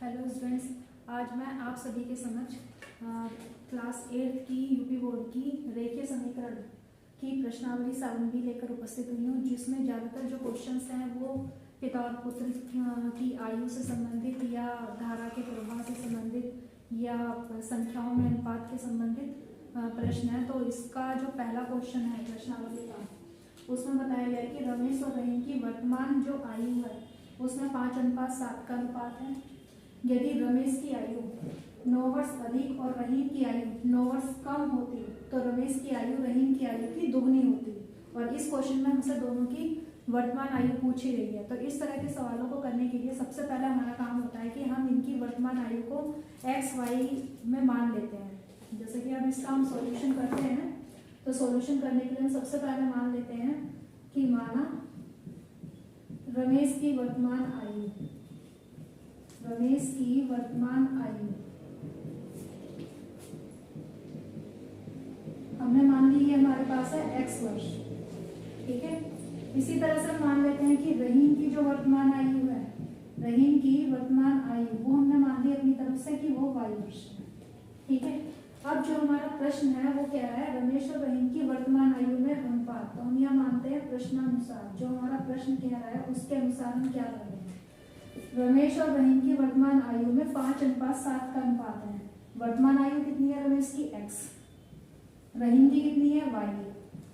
Hello students, आज मैं आप सभी के समक्ष क्लास 8 की यूपी बोर्ड की रेखीय समीकरण की प्रश्नावली सारणी लेकर उपस्थित हुई हूँ, जिसमें ज़्यादातर जो क्वेश्चंस हैं वो पिता और पुत्र की आयु से संबंधित या धारा के प्रवाह से संबंधित या संख्याओं में अनुपात के संबंधित प्रश्न है। तो इसका जो पहला क्वेश्चन है प्रश्नावली का, उसमें बताया गया कि रमेश और रहीम की वर्तमान जो आयु है उसमें 5:7 का अनुपात है। यदि रमेश की आयु 9 वर्ष अधिक और रहीम की आयु 9 वर्ष कम होती तो रमेश की आयु रहीम की आयु की दुगनी होती। और इस क्वेश्चन में हमसे दोनों की वर्तमान आयु पूछी गई है। तो इस तरह के सवालों को करने के लिए सबसे पहले हमारा काम होता है कि हम इनकी वर्तमान आयु को एक्स वाई में मान लेते हैं। जैसे कि अब इसका हम सॉल्यूशन करते हैं, तो सॉल्यूशन करने के लिए हम सबसे पहले मान लेते हैं कि माना रमेश की वर्तमान आयु हमने मान ली है, हमारे पास है x वर्ष। ठीक है, इसी तरह से हम मान लेते हैं कि रहीम की जो वर्तमान आयु है, रहीम की वर्तमान आयु वो हमने मान ली अपनी तरफ से कि वो y वर्ष है। ठीक है, अब जो हमारा प्रश्न है वो क्या है, रमेश और रहीम की वर्तमान आयु में अनुपात। तो हम यह मानते हैं प्रश्नानुसार, जो हमारा प्रश्न कह रहा है उसके अनुसार हम क्या कर रहे हैं। रमेश और रहीम की वर्तमान आयु में 5:7 का अनुपात है। वर्तमान आयु कितनी है रमेश की x, रहीम की कितनी है y।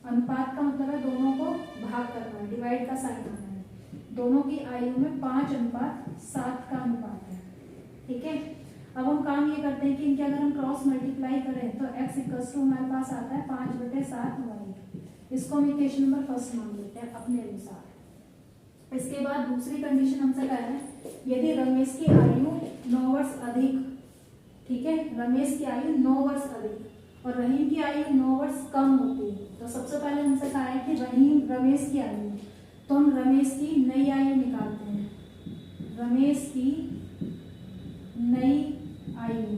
अनुपात का मतलब है दोनों को भाग करना है, डिवाइड का साइन आना है। दोनों की आयु में 5:7 का अनुपात है। ठीक है, अब हम काम ये करते हैं कि इनके अगर हम क्रॉस मल्टीप्लाई करें तो x इक्वल्स टू हमारे पास आता है 5/7y। इसको हम इक्वेशन नंबर फर्स्ट मान लेते हैं अपने अनुसार। इसके बाद दूसरी कंडीशन हमसे कह रहे हैं, यदि रमेश की आयु 9 वर्ष अधिक, ठीक है, रमेश की आयु 9 वर्ष अधिक और रहीम की आयु 9 वर्ष कम होती है। तो सबसे पहले हमसे कहा है कि रमेश की आयु, तो हम रमेश की नई आयु निकालते हैं। रमेश की नई आयु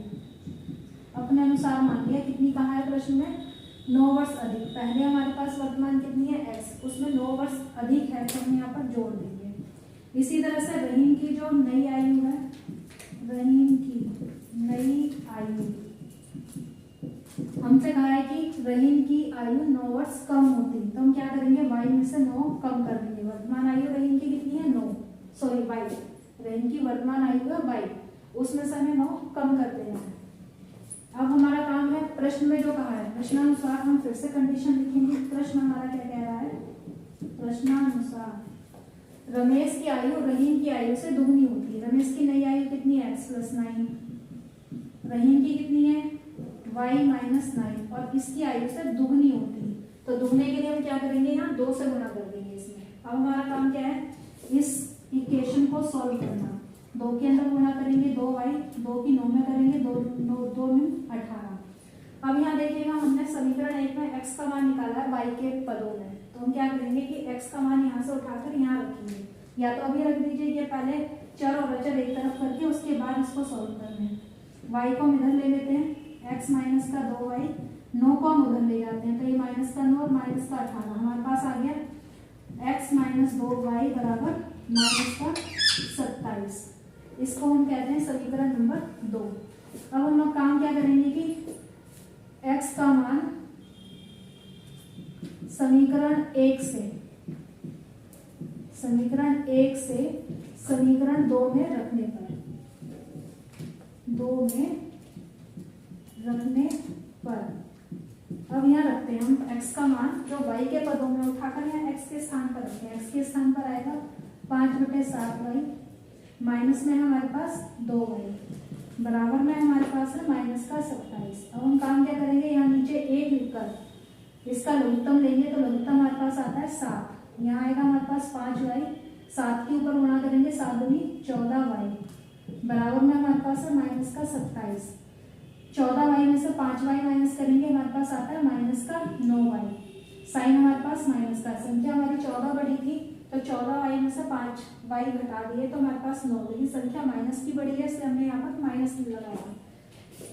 अपने अनुसार मान लिया, कितनी कहा है प्रश्न में 9 वर्ष अधिक। पहले हमारे पास वर्तमान कितनी है x, उसमें 9 वर्ष अधिक है तो हम यहाँ पर जोड़ देंगे। इसी तरह से रहीम की जो नई आयु है, रहीम की नई आयु हमसे कहा है कि रहीम की आयु 9 वर्ष कम होती, तो हम क्या करेंगे y में से 9 कम कर देंगे। वर्तमान आयु रहीम की कितनी है 9, सॉरी y, रहीम की वर्तमान आयु है y, उसमें से हमें 9 कम कर देना है। अब हमारा काम है प्रश्न में जो कहा है, प्रश्नानुसार हम फिर से कंडीशन लिखेंगे। प्रश्न हमारा क्या कह रहा है, प्रश्नानुसार रमेश की आयु रहीम की आयु से दुगनी होती है। रमेश की नई आयु कितनी है x+9, रहीम की कितनी है y-9 और इसकी आयु से दुगनी होती है। तो दुगने के लिए हम क्या करेंगे, यहाँ 2 से गुणा कर देंगे इसमें। अब हमारा काम क्या है, इस इक्वेशन को सॉल्व करना। 2 के अंदर गुणा करेंगे 2y, 2 की 9 में करेंगे 2 में 18। अब यहाँ देखिएगा हमने समीकरण 1 में x का मान निकाला है y के पदों में, तो हम क्या करेंगे कि x का मान यहाँ से उठाकर यहाँ रखेंगे, या तो अभी रख दीजिए, ये पहले चर और अचर एक तरफ करके उसके बाद इसको सॉल्व करना है। y को हम इधर ले लेते हैं, x माइनस का 2y, 9 को हम उधर ले जाते हैं, तो ये माइनस का 9 और माइनस का 18 हमारे पास आ गया x माइनस 2y बराबर माइनस का 27। इसको हम कहते हैं समीकरण नंबर 2। अब हम लोग काम क्या करेंगे कि x का मान समीकरण 1 से समीकरण 2 में रखने पर अब यहाँ रखते हैं हम x का मान, जो y के पदों में उठाकर यहाँ x के स्थान पर रखते हैं। x के स्थान पर आएगा 5/7y, माइनस में हमारे पास 2y, बराबर में हमारे पास है माइनस का 27। अब हम काम क्या करेंगे, यहाँ नीचे 1 लिखकर इसका लघुत्तम लेंगे, तो लघुत्तम हमारे पास आता है 7। यहाँ आएगा हमारे पास 5y, 7 के ऊपर गुणा करेंगे 7 दूनी 14y, बराबर में हमारे पास है माइनस का 27। 14y में से 5y माइनस करेंगे, हमारे पास आता है माइनस का 9y। साइन हमारे पास माइनस का, संख्या हमारी 14 बड़ी थी तो 14y में से 5y घटा दिए तो हमारे पास 9, लेकिन संख्या माइनस की बड़ी है इसलिए हमने यहाँ पर माइनस लगाया।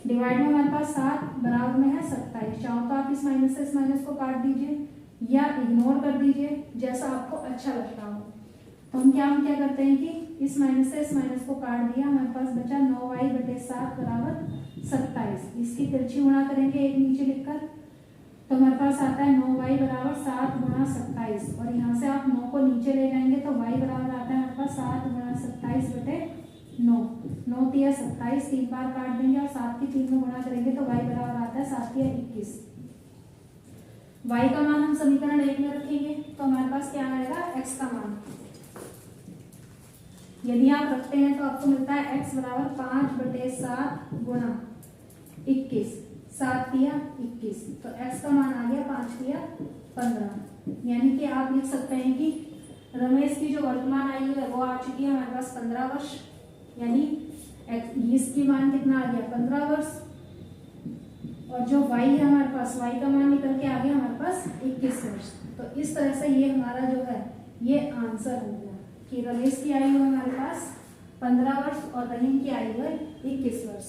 डिवाइड में हमारे पास 7 बराबर में है 27। चाहो तो आप इस माइनस से इस माइनस को काट दीजिए या इग्नोर कर दीजिए, जैसा आपको अच्छा लगता हो। तो हम क्या करते हैं कि इस माइनस से इस माइनस को काट दिया, हमारे पास बचा 9y/7 बराबर 27। इसकी तिरछी गुणा करेंगे एक नीचे लिखकर, तो हमारे पास आता है 9y बराबर 7 गुणा 27, और यहाँ से आप 9 को नीचे ले जाएंगे तो y बराबर आता है हमारे पास 7 गुणा 27/9। 9 तिया 27, 3 बार काट देंगे और 7 की 3 में गुणा करेंगे तो y बराबर आता है 7 तिया 21। y का मान हम समीकरण 1 में रखेंगे तो हमारे पास क्या आएगा, x का मान। यदि आप रखते हैं तो आपको मिलता है x बराबर 5/7 गुणा 21, 7 तिया 21, तो x का मान आ गया 5 तिया 15। यानी कि आप लिख सकते हैं कि रमेश की जो वर्तमान आयु है वो आ चुकी है हमारे पास 15 वर्ष, यानी इसकी मान कितना आ गया 15 वर्ष, और जो y है हमारे पास, y का मान निकल के आ गया हमारे पास 21 वर्ष। तो इस तरह से ये हमारा जो है ये आंसर हो गया कि रमेश की आयु है हमारे पास 15 वर्ष और रहीम की आयु है 21 वर्ष।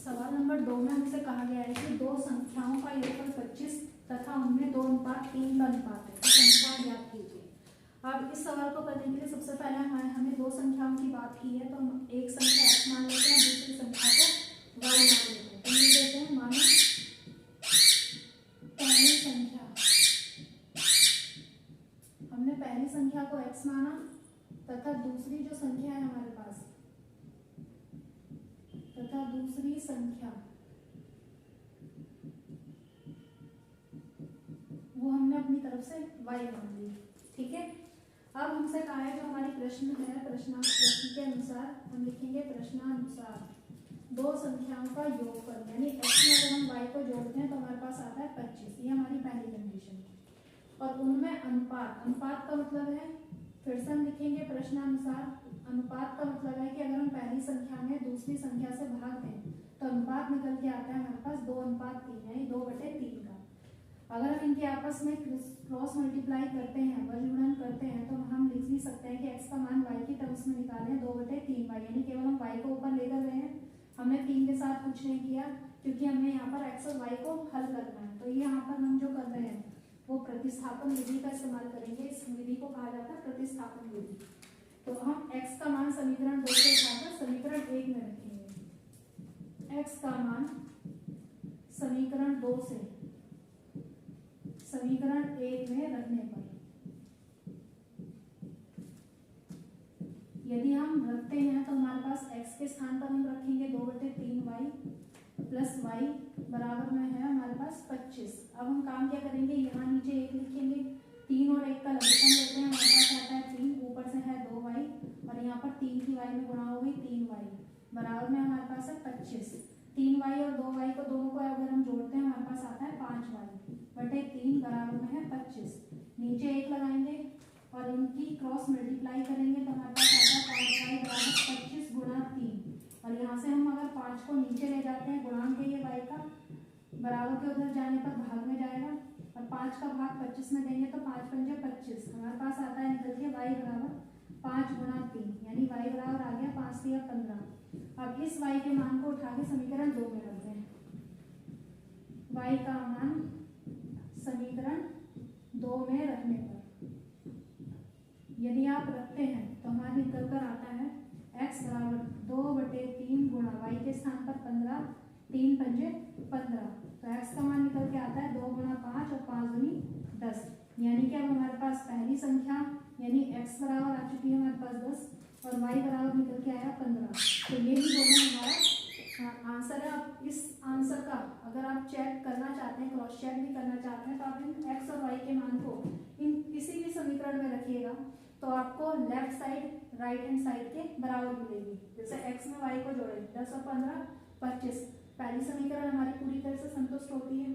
सवाल नंबर 2 में हमसे कहा गया है कि दो संख्याओं का योगफल 25 तथा उनमें 2:3 का अनुपात है, तो संख्या ज्ञात कीजिए। अब इस सवाल को करने के लिए सबसे पहले हमें दो संख्याओं की बात की है, तो हम एक संख्या x मान लेते हैं, दूसरी संख्या को y मान लेते हैं। तो लिख देते हैं, मानो पहली संख्या, हमने पहली संख्या को x माना तथा दूसरी जो संख्या है हमारे पास, तथा दूसरी संख्या वो हमने अपनी तरफ से y मान ली। ठीक है, अब हमसे कहा है जो हमारी प्रश्न है, प्रश्न के अनुसार हम लिखेंगे प्रश्नानुसार दो संख्याओं का योगफल, यानी x में अगर हम y को जोड़ते हैं तो हमारे पास आता है 25, ये हमारी पहली कंडीशन है। और उनमें अनुपात, अनुपात का मतलब है, फिर से हम लिखेंगे प्रश्नानुसार, अनुपात का मतलब है कि अगर हम पहली संख्या में दूसरी संख्या से भाग दें तो अनुपात निकल के आता है हमारे पास 2:3, यानी 2/3 का। अगर हम इनके आपस में क्रॉस मल्टीप्लाई करते हैं, बजगुणन करते हैं, तो हम लिख भी सकते हैं कि x का मान y की टर्म्स में निकालें 2/3y, यानी केवल हम y को ऊपर लेकर गए हैं, हमने 3 के साथ कुछ नहीं किया, क्योंकि हमें यहाँ पर x और y को हल करना है। तो ये यहाँ पर हम जो कर रहे हैं वो प्रतिस्थापन विधि का इस्तेमाल करेंगे। इस विधि को कहा जाता है प्रतिस्थापन विधि। तो हम x का मान समीकरण 2 से उठाकर समीकरण 1 में रखेंगे। x का मान समीकरण 2 से समीकरण 1 में रखने पर यदि हम रखते हैं तो हमारे पास x के स्थान पर हम रखेंगे 2/3y प्लस y बराबर में है हमारे पास 25। अब हम काम क्या करेंगे, यहाँ नीचे 1 लिखेंगे, 3 और 1 का लघुत्तम लेते हैं, हमारे पास आता है 3, ऊपर से है 2y और यहाँ पर 3 की y में गुणा हो गई 3y बराबर में हमारे पास है 25। 3y और 2y को दोनों को अगर हम जोड़ते हैं हमारे पास आता है 5y/3 बराबर में है 25। नीचे 1 लगाएंगे और इनकी क्रॉस मल्टीप्लाई करेंगे तो हमारे पास आता है 5y बराबर 25 गुणा 3, और यहाँ से हम अगर 5 को नीचे ले जाते हैं, गुणांक है ये y का, बराबर के उधर जाने पर भाग में जाएगा और 5 का भाग 25 में देंगे तो 5 पंजे 25, हमारे पास आता है निकल के y बराबर 5 गुणा 3, यानी y बराबर आ गया 5 तिया 15। अब इस y के मान को उठा के समीकरण 2 में रखते हैं। y का मान समीकरण 2 में रखने पर यदि आप रखते हैं तो हमारे निकल कर आता है x बराबर 2/3 गुणा y के स्थान पर 15, 3 पंजे 15, तो x का मान निकल के आता है 2 गुणा 5 और 5 दूनी 10, यानी कि अब हमारे पास पहली संख्या यानी x बराबर आ चुकी है हमारे पास 10 और y बराबर निकल के आया 15। तो ये भी दोनों हमारा आंसर है। अब इस आंसर का अगर आप चेक करना चाहते हैं, क्रॉस चेक भी करना चाहते हैं, तो आप इन x और y के मान को इन किसी भी समीकरण में रखिएगा तो आपको left side right hand side के बराबर मिलेगी। जैसे x में y को जोड़े 10 और 15 25, पहली समीकरण हमारी पूरी तरह से संतुष्ट होती है।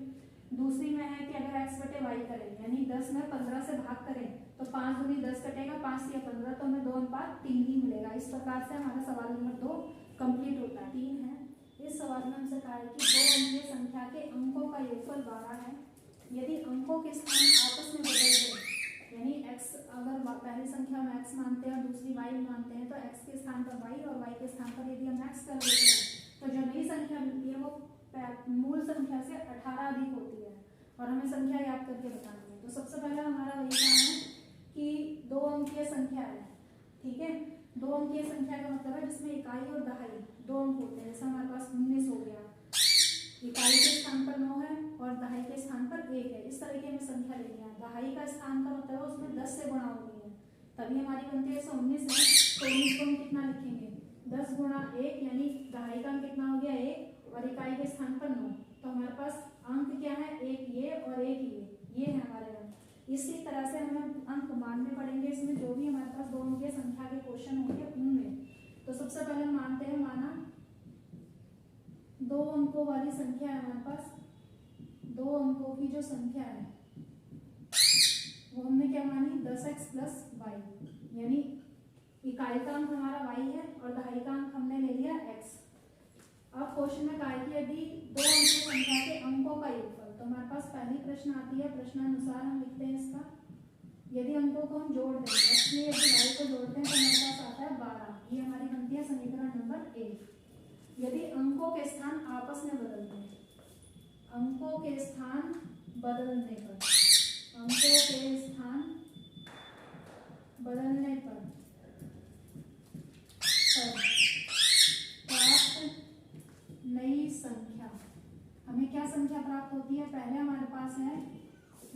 दूसरी में है कि अगर x/y करें यानी 10 में 15 से भाग करें तो 5 दूनी 10 कटेगा, 5 या 15, तो हमें 2:3 ही मिलेगा। इस प्रकार से हमारा सवाल नंबर 2 कंप्लीट होता है। 3 है, इस सवाल में हमसे कहा है कि 2 अंकीय संख्या के अंकों का योगफल 12 है। यदि अंकों के स्थान आपस में बदल गए, यानी x अगर पहली संख्या हम x मानते हैं और दूसरी y मानते हैं, तो x के स्थान पर y और y के स्थान पर यदि हम x कर देते हैं तो जो नई संख्या मिलती है वो मूल संख्या से 18 अधिक होती है और हमें संख्या याद करके बतानी है। तो सबसे पहले हमारा वही काम है कि 2 अंकीय संख्या है, ठीक है, दो अंकीय संख्या का मतलब है जिसमें इकाई और दहाई दो अंक होते हैं। जैसे हमारे पास 19 हो गया, इकाई के स्थान पर 9 है और दहाई के स्थान पर 1 है। इस तरीके में संख्या लेनी है। दहाई का स्थान का मतलब है उसमें 10 से गुणा होनी है, तभी हमारी बनती है। 119 है तो 19 को हम कितना लिखेंगे, 10 गुणा 1 यानी दहाई का अंक कितना हो गया 1 और इकाई के स्थान पर 9। तो हमारे पास अंक क्या है, एक ये और एक ये है हमारे अंक। इसी तरह से हमें अंक मानने पड़ेंगे इसमें, जो भी हमारे पास दो अंकीय संख्या के क्वेश्चन होंगे उनमें। तो सबसे पहले मानते हैं, माना दो अंकों वाली संख्या है हमारे पास, दो अंकों की जो संख्या है वो हमने क्या मानी 10x प्लस वाई, यानी इकाई का अंक हमारा y है और दहाई का अंक हमने ले लिया x। अब क्वेश्चन में कहा है कि यदि दो अंकीय संख्या के अंकों का योगफल, तो हमारे पास पहली प्रश्न आती है, प्रश्नानुसार हम लिखते हैं इसका, यदि अंकों को हम जोड़ दें x में यदि y को जोड़ते हैं तो हमारे पास आता है 12। ये हमारी बनती है समीकरण नंबर 1। यदि अंकों के स्थान आपस में बदलते हैं, अंकों के स्थान बदलने पर, अंकों के स्थान बदलने पर प्राप्त नई संख्या, हमें क्या संख्या प्राप्त होती है, पहले हमारे पास है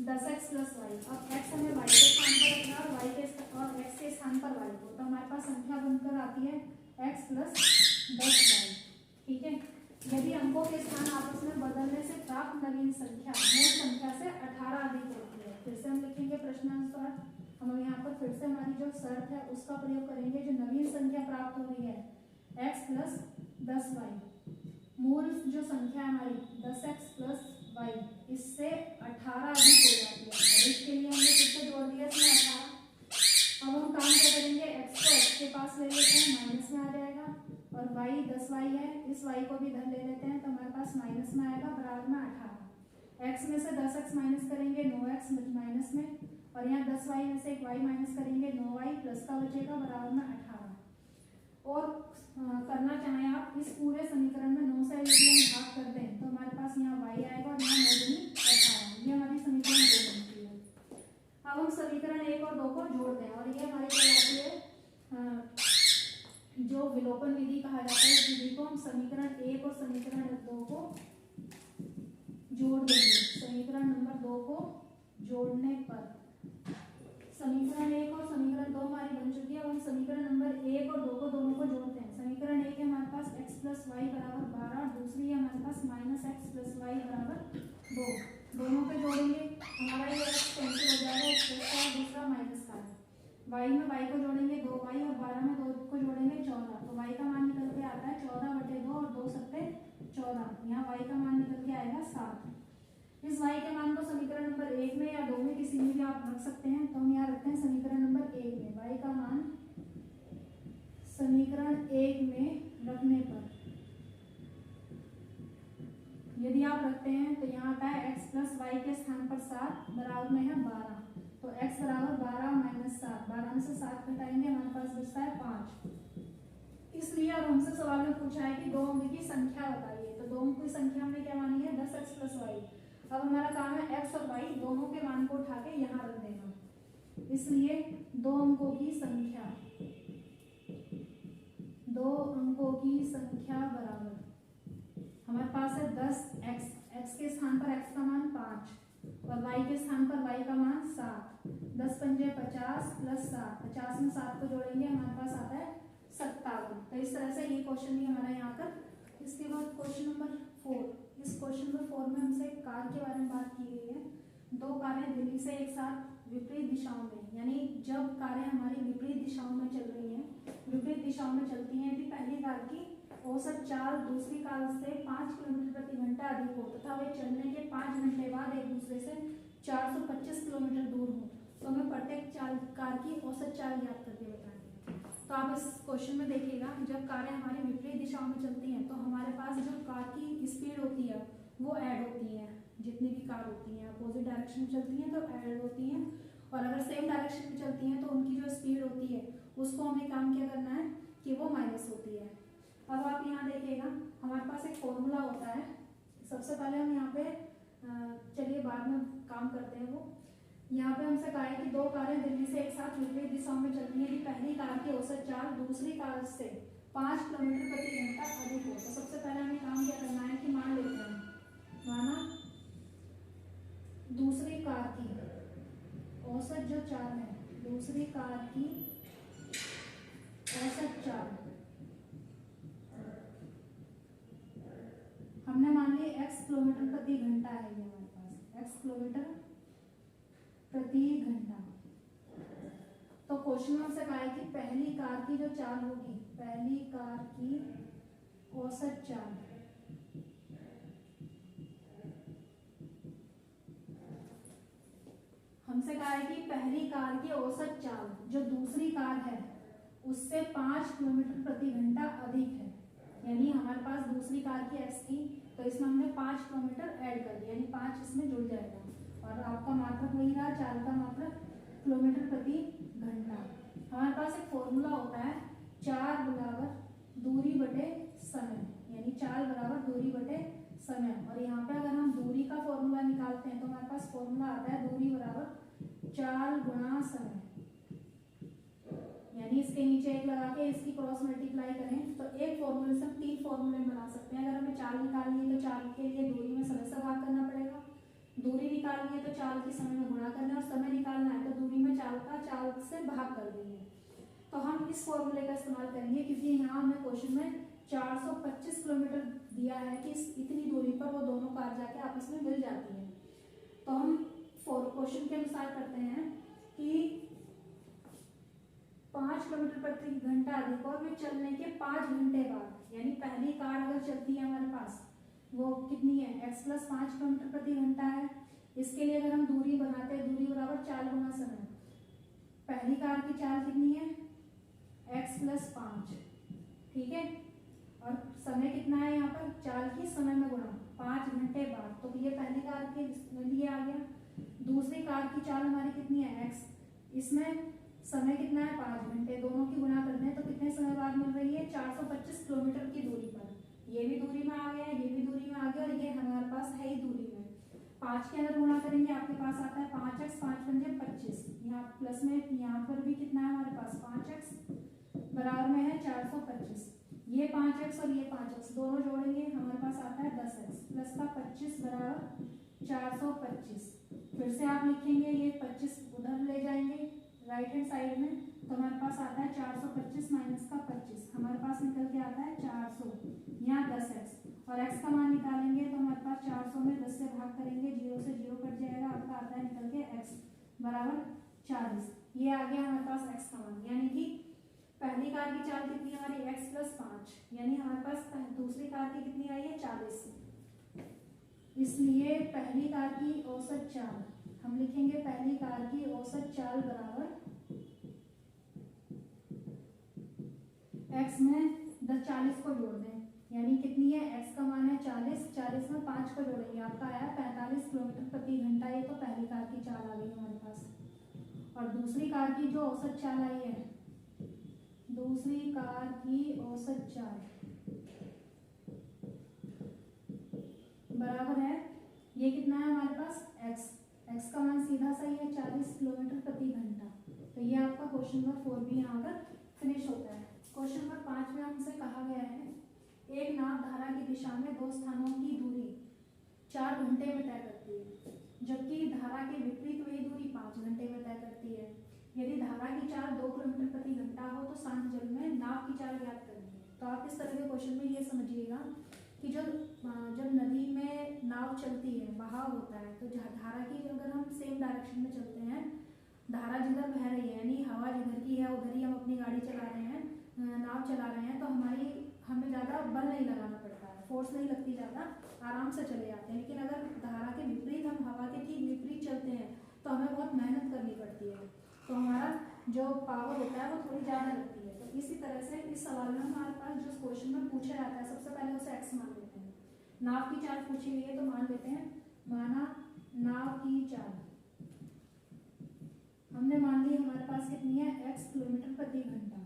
10x प्लस वाई। अब x हमें y के स्थान पर रखना और y के और x के स्थान पर y को, तो हमारे पास संख्या बनकर आती है x प्लस 10y। ठीक है, यदि अंकों के स्थान आपस में बदलने से प्राप्त नवीन संख्या मूल संख्या से 18 अधिक होती है। फिर से हम लिखेंगे प्रश्नानुसार, हम यहाँ पर फिर से हमारी जो शर्त है उसका प्रयोग करेंगे। जो नवीन संख्या प्राप्त हो रही है x प्लस 10y, मूल जो संख्या हमारी 10x प्लस वाई इससे 18 अधिक हो जाती है। और इसके लिए हमने फिर से जोड़ दिया इसमें 18। अब हम काम क्या करेंगे, x को x के पास ले लेते हैं, माइनस में आ जाएगा, और y 10y है, इस y को भी इधर ले लेते हैं तो हमारे पास माइनस में आएगा, बराबर में 18। x में से 10x माइनस करेंगे 9x माइनस में, और यहाँ 10y में से एक y माइनस करेंगे 9y प्लस का बचेगा, बराबर में 18। और करना चाहें आप इस पूरे समीकरण में 9 से यदि हम भाग कर दें तो हमारे पास यहाँ y आएगा और यहाँ 9 दूनी 18। ये हमारी समीकरण 2 बनती है। अब हम समीकरण 1 और 2 को जोड़ दें, और ये हमारी कहलाती है जो विलोपन विधि कहा जाता है। इस विधि को हम समीकरण 1 और समीकरण 2 को जोड़ देंगे। समीकरण नंबर 2 को जोड़ने पर समीकरण 1 और समीकरण 2 हमारी बन चुकी है। और हम समीकरण नंबर 1 और 2 को दोनों को जोड़ते हैं। समीकरण 1 है हमारे पास x प्लस वाई बराबर 12, दूसरी है हमारे पास माइनस एक्स प्लस वाई बराबर 2। दोनों को जोड़ेंगे, हमारा ये x कैंसिल हो जाएगा, एक प्लस का दूसरा माइनस का है। y में y को जोड़ेंगे 2y और 12 में 2 को जोड़ेंगे 14, तो y का मान निकल के आता है 14/2 और 2 सत्ते 14। यहाँ y का मान निकल के आएगा 7। इस y के मान को समीकरण नंबर 1 में या 2 में किसी में भी आप रख सकते हैं। तो हम यहाँ रखते हैं समीकरण नंबर 1 में, y का मान समीकरण 1 में रखने पर यदि आप रखते हैं तो यहाँ आता है x प्लस वाई के स्थान पर 7 बराबर में है 12। तो x बराबर 12 माइनस 7, 12 में से 7 घटाएंगे हमारे पास बचता है 5। इसलिए अब हमसे सवाल में पूछा है कि दो अंक की संख्या बताइए, तो दो अंक की संख्या हमने क्या मानी है 10x प्लस वाई। अब हमारा काम है x और y दोनों के मान को उठा के यहाँ रख देना। इसलिए दो अंकों की संख्या, दो अंकों की संख्या बराबर हमारे पास है 10x, x के स्थान पर x का मान 5 और y के स्थान पर y का मान 7। 10 पंजे 50 प्लस 7, 50 में 7 को जोड़ेंगे हमारे पास आता है 57। तो इस तरह से ये क्वेश्चन भी हमारा यहाँ कर। इसके बाद क्वेश्चन नंबर 4, इस क्वेश्चन नंबर 4 में हमसे कार के बारे में बात की गई है। दो कारें दिल्ली से एक साथ विपरीत दिशाओं में, यानी जब कारें हमारी विपरीत दिशाओं में चल रही हैं, विपरीत दिशाओं में चलती हैं, यदि पहली कार की औसत चाल दूसरी कार से 5 किलोमीटर प्रति घंटा अधिक हो तथा वे चलने के 5 घंटे बाद एक दूसरे से 425 किलोमीटर दूर हो, तो हमें प्रत्येक कार की औसत चाल ज्ञात करके बताएंगे। तो आप इस क्वेश्चन में देखिएगा, जब कारें हमारी विपरीत दिशाओं में चलती हैं तो हमारे पास जो कार की स्पीड होती है वो ऐड होती है। जितनी भी कार होती हैं अपोजिट डायरेक्शन में चलती हैं तो ऐड होती हैं, और अगर सेम डायरेक्शन में चलती हैं तो उनकी जो स्पीड होती है उसको हमें काम क्या करना है कि वो माइनस होती है। अब आप यहाँ देखिएगा, हमारे पास एक फॉर्मूला होता है। सबसे पहले हम यहाँ पे चलिए बाद में काम करते हैं वो। यहाँ पे हमसे कहा है कि दो कारें दिल्ली से एक साथ विपरीत दिशाओं में चलती हैं, पहली कार की औसत चाल दूसरी कार से 5 किलोमीटर प्रति घंटा अधिक हो। तो सबसे पहले हमें काम क्या करना है कि मान लेते हैं, माना दूसरी कार की औसत जो चाल है, दूसरी कार की औसत चाल हमने मान ली x किलोमीटर प्रति घंटा है, ये हमारे पास x किलोमीटर प्रति घंटा। तो क्वेश्चन में हमसे कहा है कि पहली कार की जो चाल होगी, पहली कार की औसत चाल, हमसे कहा है कि पहली कार की औसत चाल जो दूसरी कार है उससे 5 किलोमीटर प्रति घंटा अधिक है। यानी हमारे पास दूसरी कार की x थी, तो इसमें हमने 5 किलोमीटर ऐड कर दिया, यानी 5 इसमें जुड़ जाएगा। और आपका मात्रक वही रहा, चाल का मात्रक किलोमीटर प्रति घंटा। हमारे पास एक फॉर्मूला होता है, चाल बराबर दूरी बटे समय, यानी चाल बराबर दूरी बटे समय। और यहाँ पे अगर हम दूरी का फॉर्मूला निकालते हैं तो हमारे पास फॉर्मूला आता है दूरी बराबर चाल गुणा समय, यानी इसके नीचे एक लगा के इसकी क्रॉस मल्टीप्लाई करें तो एक फॉर्मूले से हम 3 फॉर्मूले बना सकते हैं। अगर हमें चाल निकालनी है तो चाल के लिए दूरी में समय से भाग करना पड़ेगा, दूरी निकालनी है तो चाल के समय में गुणा करना है, और समय निकालना है तो दूरी में चाल का चाल से भाग कर देंगे। तो हम इस फॉर्मूले का इस्तेमाल करेंगे, क्योंकि यहाँ हमें क्वेश्चन में 425 किलोमीटर दिया है कि इतनी दूरी पर वो दोनों कार जाके आपस में मिल जाती है। तो हम क्वेश्चन के अनुसार करते हैं कि 5 किलोमीटर प्रति घंटा अधिक और वे चलने के 5 घंटे बाद, यानी पहली कार अगर चलती है हमारे पास वो कितनी है, x प्लस 5 किलोमीटर प्रति घंटा है। इसके लिए अगर हम दूरी बनाते हैं, दूरी बराबर चाल गुना समय, पहली कार की चाल कितनी है x प्लस 5, ठीक है, और समय कितना है यहाँ पर, चाल की समय में गुणा 5 घंटे बाद, तो ये पहली कार के लिए आ गया। दूसरी कार की चाल हमारी कितनी है x, इसमें समय कितना है 5 घंटे, दोनों की गुणा करते हैं तो कितने समय बाद मिल रही है, 425 किलोमीटर की दूरी पर। ये भी दूरी में आ गया, ये भी दूरी में आ गया, और ये हमारे पास है ही दूरी में। 5 के अंदर गुणा करेंगे आपके पास आता है 5x, 5 पंजे 25, यहाँ प्लस में यहाँ पर भी कितना है हमारे पास 5x बराबर में है 425। ये 5x और ये 5x दोनों जोड़ेंगे हमारे पास आता है 10x प्लस का 25 बराबर 425। फिर से आप लिखेंगे ये 25 उधर ले जाएंगे राइट हैंड साइड में, तो हमारे पास आता है 425 माइनस का 25, हमारे पास निकल के आता है 400, यहाँ 10x और x का मान निकालेंगे तो हमारे पास 400 में 10 से भाग करेंगे, 0 से 0 कट जाएगा, आपका आता है निकल के x बराबर 40। ये आ गया हमारे पास x का मान, यानी कि पहली कार की चाल कितनी है हमारी x प्लस 5, यानी हमारे पास दूसरी कार की कितनी आई है 40। इसलिए पहली कार की औसत चाल हम लिखेंगे, पहली कार की औसत चाल बराबर x में 40 को जोड़ दें, यानी कितनी है x का मान है 40, 40 में 5 को जोड़ेंगे आपका आया 45 किलोमीटर प्रति घंटा। ये तो पहली कार की चाल आ गई हमारे पास। और दूसरी कार की जो औसत चाल आई है, दूसरी कार की औसत चाल बराबर है, ये कितना है हमारे पास x का मान सीधा सही है 40 किलोमीटर प्रति घंटा। तो ये आपका क्वेश्चन नंबर 4 भी यहाँ पर फिनिश होता है। क्वेश्चन नंबर 5 में हमसे कहा गया है, एक नाव धारा की दिशा में 2 स्थानों की दूरी 4 घंटे में तय करती है, जबकि धारा के विपरीत वही दूरी 5 घंटे में तय करती है। यदि धारा की चाल 2 किलोमीटर प्रति घंटा हो तो शांत जल में नाव की चाल ज्ञात करनी है। तो आप इस तरह के क्वेश्चन में ये समझिएगा कि जब नदी में नाव चलती है, बहाव होता है, तो धारा की अगर हम सेम डायरेक्शन में चलते हैं, धारा जिधर बह रही है यानी हवा जिधर की है उधर ही हम अपनी गाड़ी चला रहे हैं, नाव चला रहे हैं, तो हमें ज़्यादा बल नहीं लगाना पड़ता है, फोर्स नहीं लगती, ज़्यादा आराम से चले जाते हैं। लेकिन अगर धारा के विपरीत हम हवा के ठीक विपरीत चलते हैं तो हमें बहुत मेहनत करनी पड़ती है, तो हमारा जो पावर होता है वो थोड़ी ज़्यादा लगती है। तो इसी तरह से इस सवाल में हमारे पास जो क्वेश्चन में पूछा जाता है, सबसे पहले उसे x मान लेते हैं। नाव की चाल पूछी गई है तो मान लेते हैं, माना नाव की चाल हमने मान ली हमारे पास कितनी है x किलोमीटर प्रति घंटा।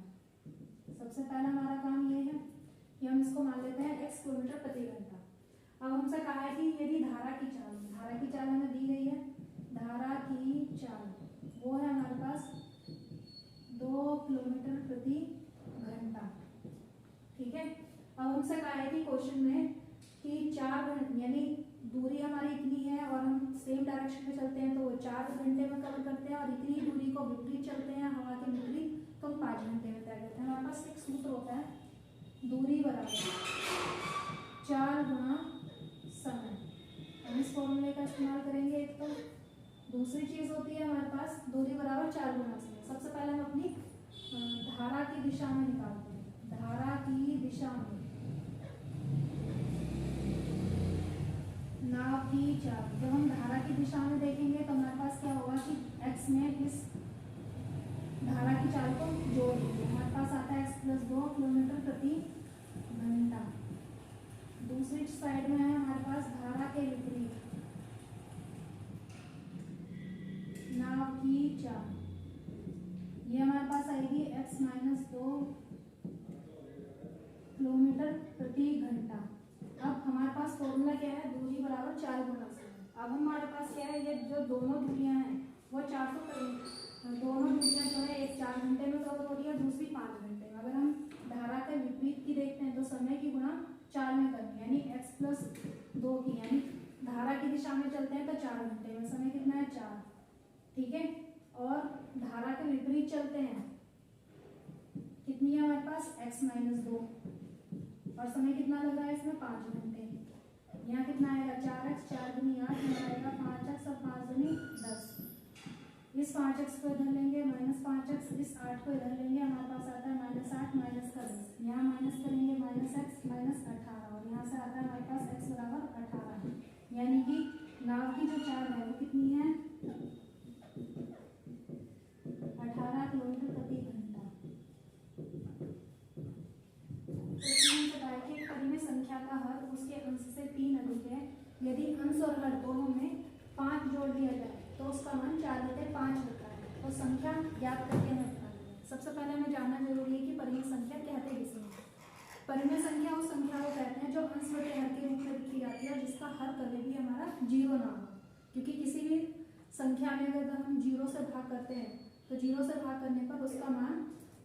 सबसे पहला हमारा काम ये है कि हम इसको मान लेते हैं x किलोमीटर प्रति घंटा। अब हमसे कहा है कि यदि धारा की चाल हमें दी गई है, धारा की चाल वो है हमारे पास 2 किलोमीटर प्रति घंटा। ठीक है, अब हमसे कहा है कि क्वेश्चन में कि 4 घंटे यानी दूरी हमारी इतनी है और हम सेम डायरेक्शन में चलते हैं तो वो 4 घंटे में कवर करते हैं, और इतनी दूरी को विपरीत चलते हैं हवा के विपरीत तो हम 5 घंटे में तय करते हैं। हमारे पास एक सूत्र होता है, दूरी बराबर 4 गुना समय। हम इस फॉर्मूले का इस्तेमाल करेंगे। एक तो दूसरी चीज होती है हमारे पास दूरी बराबर 4 गुना समय। सबसे पहले हम अपनी धारा की दिशा में निकालते हैं। धारा की दिशा में नाव की चाल, जब हम धारा की दिशा में देखेंगे तो हमारे पास क्या होगा कि x में इस धारा की चाल को जोड़ देंगे। हमारे पास आता है x + 2 किलोमीटर प्रति घंटा। दूसरी साइड में है हमारे पास धारा के विपरीत नाव की चाल, ये हमारे पास आएगी x - 2 किलोमीटर प्रति घंटा। अब हमारे पास फॉर्मूला क्या है, दूरी बराबर 4 गुना समय। अब हमारे पास क्या है, ये जो दोनों दूरियां हैं वो 400 करेंगे। दोनों दूरियां जो है एक 4 घंटे में कवर हो रही है, दूसरी 5 घंटे में। अगर हम धारा के विपरीत की देखते हैं तो समय की गुणा 4 में करनी, यानी x + 2 की, यानी धारा की दिशा में चलते हैं तो 4 घंटे में, समय कितना है 4। ठीक है, और धारा के विपरीत चलते हैं, कितनी है हमारे पास x - 2, और समय कितना लग रहा है इसमें 5 घंटे। यहाँ कितना आएगा 4x, 4 दूनी 8, यहाँ आएगा 5x और 5 दूनी 10। इस 5x को इधर लेंगे -5x, इस 8 को इधर लेंगे, हमारे पास आता है -8 माइनस का 10, यहाँ माइनस करेंगे -x -18, और यहाँ से आता है हमारे पास x बराबर 18। यानी कि नाव की जो चाल है वो कितनी है 18 किलोमीटर प्रति घंटा। परिमेय संख्या का हर उसके अंश से 3 अधिक है। यदि अंश और हर दोनों में 5 जोड़ दिया जाए तो उसका मान 4/5 होता है। तो संख्या ज्ञात करके हमें बताना। सबसे पहले हमें जानना जरूरी है कि परिमेय संख्या कहते किसे हैं। परिमेय संख्या उस संख्या को कहते हैं जो अंश बटे हर के रूप में लिखी जाती है, जिसका हर कभी भी हमारा 0 ना हो। क्योंकि किसी भी संख्या में अगर हम 0 से भाग करते हैं तो 0 से भाग करने पर उसका मान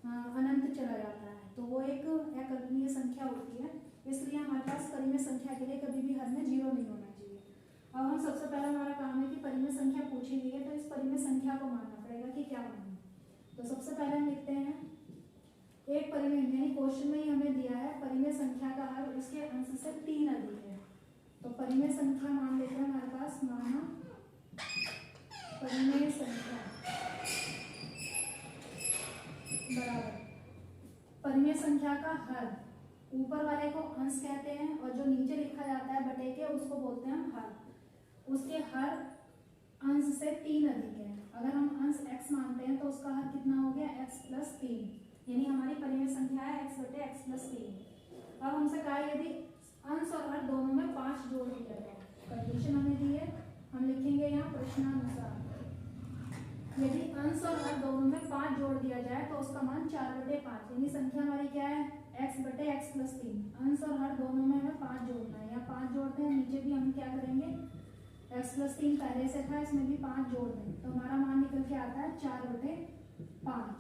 अनंत चला जाता है, तो वो एक अकल्पनीय संख्या होती है। इसलिए हमारे पास परिमेय संख्या के लिए कभी भी हर में 0 नहीं होना चाहिए। अब हम सबसे पहला हमारा काम है कि परिमेय संख्या पूछी गई है तो इस परिमेय संख्या को मानना पड़ेगा कि क्या मानना। तो सबसे पहले हम लिखते हैं एक परिमेय, यानी क्वेश्चन में ही हमें दिया है परिमेय संख्या का हर उसके अंश से 3 अधिक है। तो परिमेय संख्या मान लेते हैं हमारे पास, माना परिमेय संख्या बराबर परिमेय संख्या का हर, ऊपर वाले को अंश कहते हैं और जो नीचे लिखा जाता है बटे के उसको बोलते हैं हम हर। उसके हर अंश से 3 अधिक है। अगर हम अंश x मानते हैं तो उसका हर कितना हो गया x + 3, यानी हमारी परिमेय संख्या है x/x + 3। अब हमसे कहा यदि अंश और हर दोनों में 5 जोड़ दिया जाए, कंडीशन हमें दी है, हम लिखेंगे यहाँ प्रश्नानुसार। यदि अंश और हर दोनों में 5 जोड़ दिया जाए तो उसका मान 4/5, यानी संख्या हमारी क्या है x/x + 3। अंश और हर दोनों में हमें 5 जोड़ना है, यहाँ 5 जोड़ते हैं, नीचे भी हम क्या करेंगे x + 3 पहले से था, इसमें भी 5 जोड़ दें तो हमारा मान निकल के आता है 4/5।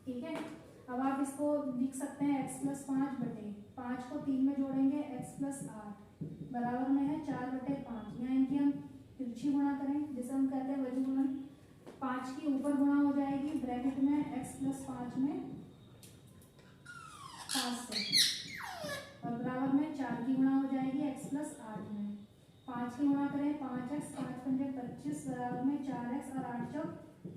ठीक है, अब आप इसको लिख सकते हैं x + 5/5 को 3 में जोड़ेंगे x + 8 बराबर में है 4/5। यहाँ इनकी हम तिरछी गुणा करें, जिसे हम कहते हैं वजू गुणन। 5 की ऊपर गुणा हो जाएगी ब्रैकेट में x + 5 में 5 से, और बराबर में 4 की गुणा हो जाएगी x + 8 में। 5 की गुणा करें 5x, 5 × 5 = 25 बराबर में 4x और 8 ×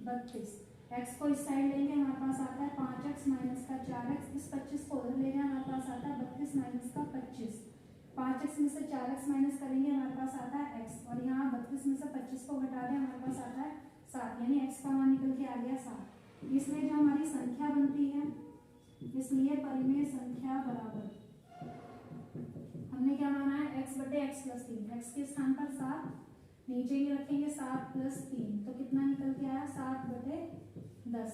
32। x को इस साइड लेंगे, हमारे पास आता है 5x - का 4x, इस 25 को उधर लेंगे, हमारे पास आता है 32 - का 25। 5x में से 4x माइनस करेंगे, हमारे पास आता है x, और यहाँ 32 में से 25 को घटा दें, हमारे पास आता है 7, यानी x का मान निकल के आ गया 7। इसमें जो हमारी संख्या बनती है, इसलिए परिमेय संख्या बराबर हमने क्या माना है x/x + 3, x के स्थान पर 7, नीचे ही रखेंगे 7 + 3, तो कितना निकल के आया 7/10।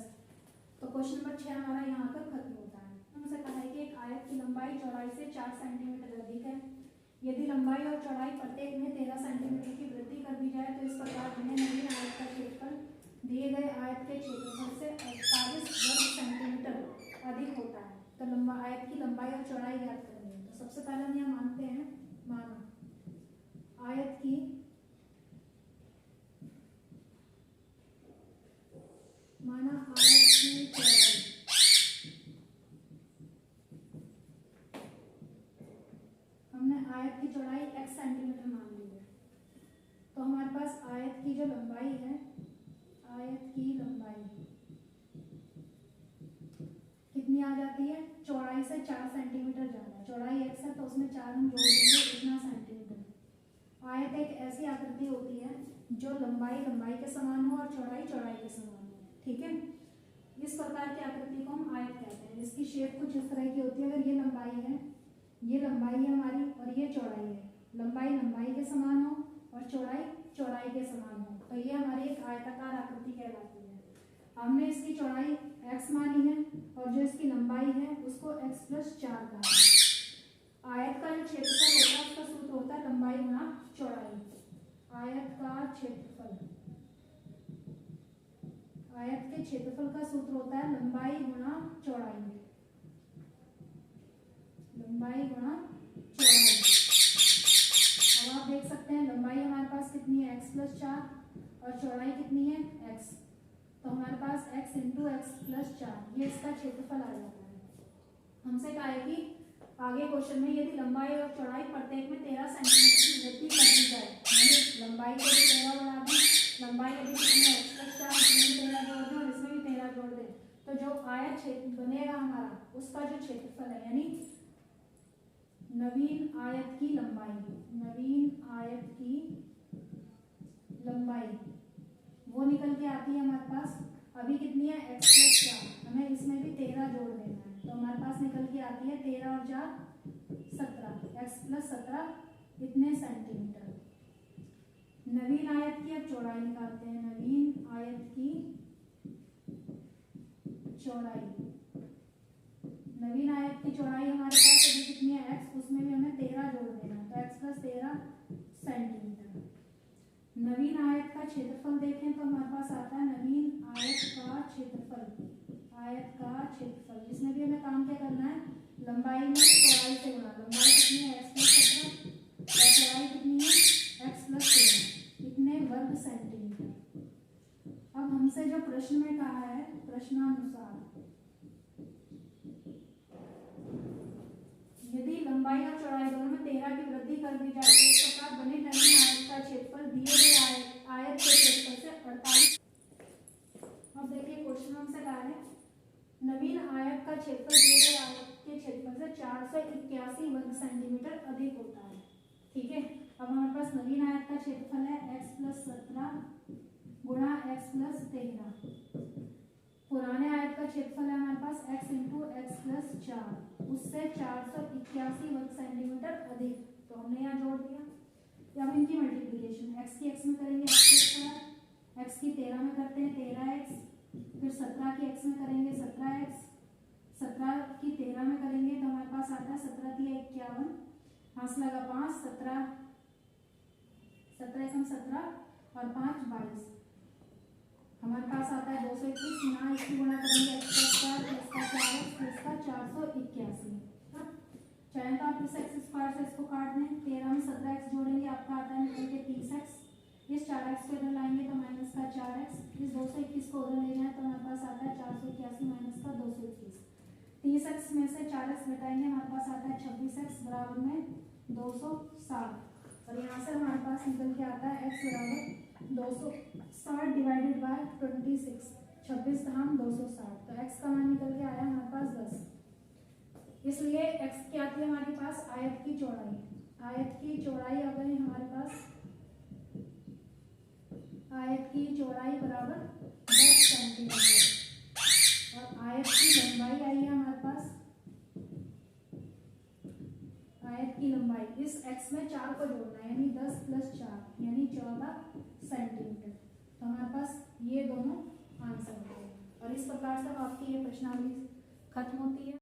तो क्वेश्चन नंबर 6 हमारा यहाँ पर खत्म होता है। हमसे कहा है कि एक आयत की लंबाई चौड़ाई से 4 सेंटीमीटर अधिक है। यदि लंबाई और चौड़ाई प्रत्येक में 13 सेंटीमीटर की वृद्धि कर दी जाए तो इस प्रकार बने नवीन आयत का क्षेत्रफल दिए गए आयत के क्षेत्रफल से 48 वर्ग सेंटीमीटर अधिक होता है। तो आयत की लंबाई और चौड़ाई ज्ञात करनी है। तो सबसे पहले हम यहाँ मानते हैं, माना आयत की चौड़ाई, हमने आयत की चौड़ाई x सेंटीमीटर मान ली है। तो हमारे पास आयत की जो लंबाई है, आयत की लंबाई कितनी आ जाती है, चौड़ाई से 4 सेंटीमीटर ज्यादा है। चौड़ाई x है तो उसमें 4 हम जोड़ देंगे, इतना सेंटीमीटर। आयत एक ऐसी आकृति होती है जो लंबाई के समान हो और चौड़ाई के समान हो, ठीक है। इस प्रकार की आकृति को हम आयत कहते हैं। इसकी शेप कुछ इस तरह की होती है। अगर ये लंबाई है हमारी और ये चौड़ाई है, लंबाई के समान हो और चौड़ाई के समान हो, तो ये हमारी एक आयताकार आकृति कहलाती है। हमने इसकी चौड़ाई x मानी है और जो इसकी लंबाई है उसको x+4 कहा है। आयत का जो क्षेत्रफल होता है उसका सूत्र होता है लंबाई गुणा चौड़ाई। आयत के क्षेत्रफल का सूत्र होता है लंबाई गुणा चौड़ाई। अब आप देख सकते हैं लंबाई हमारे पास कितनी है, x+4 और चौड़ाई कितनी है, x। तो हमारे पास x × x+4 ये इसका क्षेत्रफल आ जाता है। हमसे कहा है कि आगे क्वेश्चन में यदि लंबाई और चौड़ाई प्रत्येक में 13 सेंटीमीटर की वृद्धि कर दी जाए, यानी लंबाई को भी 13 बढ़ा दें, लंबाई यदि कितनी है x+4, इसमें भी 13 जोड़ दें और इसमें भी 13 जोड़ दें, तो जो आयत क्षेत्र बनेगा हमारा उसका जो क्षेत्रफल है, यानी नवीन आयत की लंबाई वो निकल के आती है हमारे पास। अभी कितनी है x+4, हमें इसमें भी 13 जोड़ देना है, तो हमारे पास निकल के आती है 13 और 4 17, x+17 इतने सेंटीमीटर। नवीन आयत की अब चौड़ाई निकालते हैं। नवीन आयत की चौड़ाई हमारे पास अभी कितनी है x, उसमें भी हमें 13 जोड़ देना है, तो x+13 सेंटीमीटर। नवीन आयत का क्षेत्रफल देखें तो हमारे पास आता है नवीन आयत का क्षेत्रफल, इसमें भी हमें काम क्या करना है, लंबाई में चौड़ाई से गुणा। लंबाई कितनी है x+17 और चौड़ाई कितनी है x+13, इतने वर्ग सेंटीमीटर। अब हमसे जो प्रश्न में कहा है, प्रश्नानुसार यदि लंबाई और चौड़ाई दोनों में 13 की वृद्धि कर दी जाए तो इस प्रकार बने नवीन आयत का क्षेत्रफल दिए गए आयत के क्षेत्रफल से 48। अब देखिए क्वेश्चन हमसे कहा है नवीन आयत का क्षेत्रफल दिए गए आयत के क्षेत्रफल से 481 वर्ग सेंटीमीटर अधिक होता है, ठीक है। अब हमारे पास नवीन आयत का क्षेत्रफल है x+17 गुणा x+13। पुराने आयत का क्षेत्रफल है हमारे पास x × x+4, उससे 481 वर्ग सेंटीमीटर अधिक, तो हमने यहाँ जोड़ दिया। अब इनकी मल्टीप्लिकेशन, x की x में करेंगे x+4, x की 13 में करते हैं 13x, फिर 17 की x में करेंगे 17x, 17 की 13 में करेंगे तो हमारे पास आता है 17 × 51, हाथ लगा 5, 17 × 17 और 5 22, हमारे पास आता है 221। यहाँ इसकी गुणा करेंगे x+4 इसका 4x इसका 481। चाहे तो आप इस x² से इसको काट दें, 13 में 17x जोड़ेंगे आपका आता है निकल के 30x, इस 4x को इधर लाएंगे तो माइनस का 4x, इस 221 को उधर ले जाए तो हमारे पास आता है 481 माइनस का 221। 30x में से 4x घटाएंगे हमारे पास आता है 26x बराबर में 260, और यहाँ से हमारे पास निकल के आता है x बराबर 260 डिवाइडेड बाय 26, 26 धाम 260, तो x का मान निकल के आया हमारे पास 10। इसलिए x क्या थी हमारे पास, आयत की चौड़ाई आ गई हमारे पास, आयत की चौड़ाई बराबर 10 सेंटीमीटर और आयत की लंबाई आई है हमारे पास, आयत की लंबाई इस x में 4 को जोड़ना है यानी 10 + 4 यानी 14 सेंटीमीटर। तो हमारे पास ये दोनों आंसर होते हैं और इस प्रकार से आपकी ये प्रश्नावली खत्म होती है।